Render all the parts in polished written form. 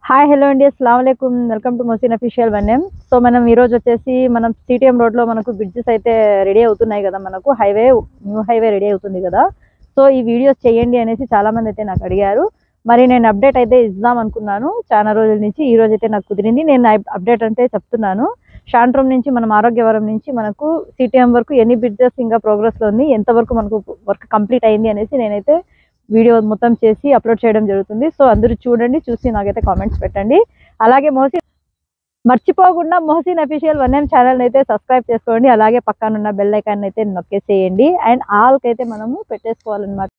Hi hello అండి అస్సలాముఅలైకుం welcome to మొసిన్ official one M. So మనం ఈ రోజు వచ్చేసి మనం సిటిఎం రోడ్లో మనకు బ్రిడ్జెస్ అయితే రెడీ అవుతున్నాయి కదా, మనకు న్యూ హైవే రెడీ అవుతుంది కదా. సో ఈ వీడియోస్ చేయండి అనేసి చాలా మంది అయితే నాకు అడిగారు. మరి నేను అప్డేట్ అయితే ఇద్దాం అనుకున్నాను చాలా రోజుల నుంచి. ఈ రోజు అయితే నాకు కుదిరింది, నేను అప్డేట్ అంటే చెప్తున్నాను. షాంట్రూమ్ నుంచి మనం ఆరోగ్యవరం నుంచి మనకు సిటిఎం వరకు ఎన్ని బ్రిడ్జెస్ ఇంకా ప్రోగ్రెస్లో ఉంది, ఎంతవరకు మనకు వర్క్ కంప్లీట్ అయింది అనేసి నేనైతే వీడియో మొత్తం చేసి అప్లోడ్ చేయడం జరుగుతుంది. సో అందరూ చూడండి, చూసి నాకైతే కామెంట్స్ పెట్టండి. అలాగే మర్చిపోకుండా మొహసిన్ అఫీషియల్ వన్ఎం ఛానల్ అయితే సబ్స్క్రైబ్ చేసుకోండి. అలాగే పక్కన ఉన్న బెల్ ఐకాన్ అయితే నొక్కేసేయండి. అండ్ ఆల్కి అయితే మనము పెట్టేసుకోవాలన్నమాట.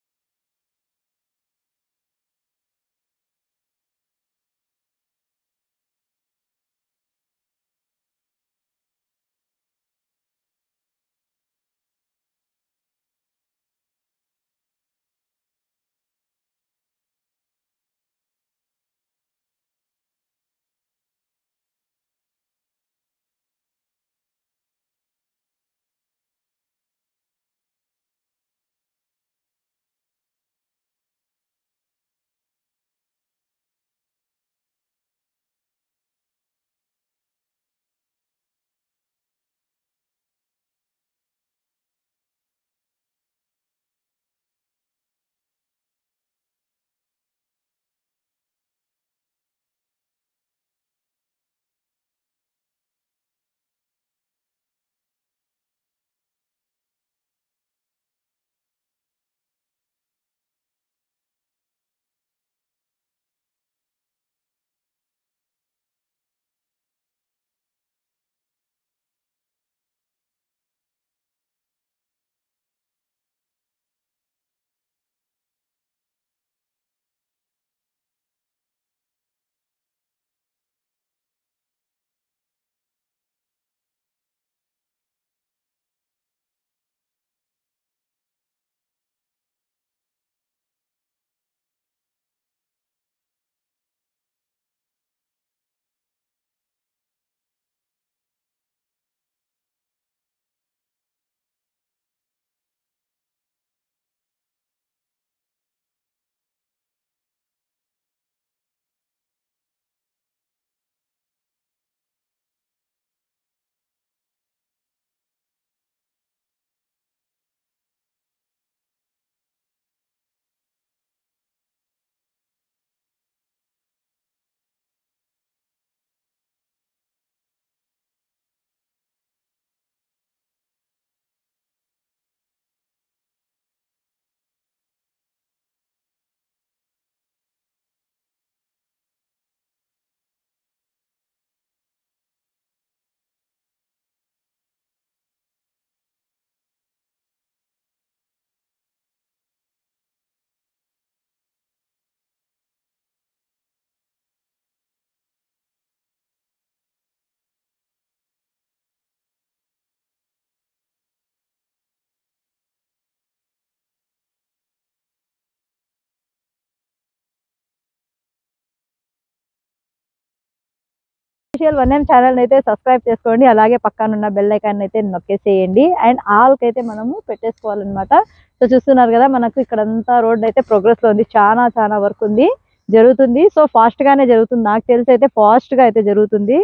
అఫీషియల్ వన్ఎం ఛానల్ అయితే సబ్స్క్రైబ్ చేసుకోండి. అలాగే పక్కన ఉన్న బెల్ ఐకాన్ అయితే నొక్కేసేయండి. అండ్ ఆల్కి అయితే మనము పెట్టేసుకోవాలన్నమాట. సో చూస్తున్నారు కదా, మనకు ఇక్కడంతా రోడ్ అయితే ప్రోగ్రెస్ లో ఉంది. చాలా చాలా వర్క్ ఉంది, జరుగుతుంది. సో ఫాస్ట్ గానే జరుగుతుంది, నాకు తెలిసి అయితే ఫాస్ట్ గా అయితే జరుగుతుంది.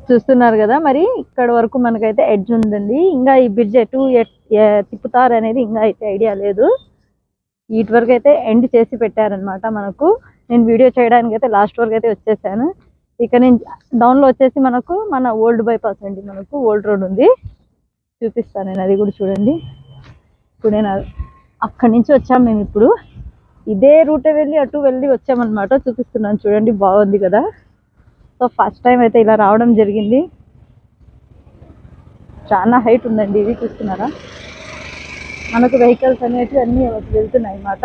చూస్తున్నారు కదా, మరి ఇక్కడ వరకు మనకైతే ఎడ్జ్ ఉందండి. ఇంకా ఈ బ్రిడ్జ్ ఎటు తిప్పుతారు అనేది ఇంకా అయితే ఐడియా లేదు. ఇటు వరకు అయితే ఎండ్ చేసి పెట్టారనమాట మనకు. నేను వీడియో చేయడానికి అయితే లాస్ట్ వరకు అయితే వచ్చేసాను. ఇక నేను డౌన్లో వచ్చేసి మనకు మన ఓల్డ్ బైపాస్ అండి, మనకు ఓల్డ్ రోడ్ ఉంది, చూపిస్తాను నేను, అది కూడా చూడండి. ఇప్పుడు నేను అక్కడి నుంచి వచ్చాము మేము, ఇప్పుడు ఇదే రూటే వెళ్ళి అటు వెళ్ళి వచ్చామన్నమాట. చూపిస్తున్నాను చూడండి, బాగుంది కదా. సో ఫస్ట్ టైం అయితే ఇలా రావడం జరిగింది. చాలా హైట్ ఉందండి ఇది, చూస్తున్నారా. మనకు వెహికల్స్ అనేవి అన్నీ వెళ్తున్నాయి అన్నమాట.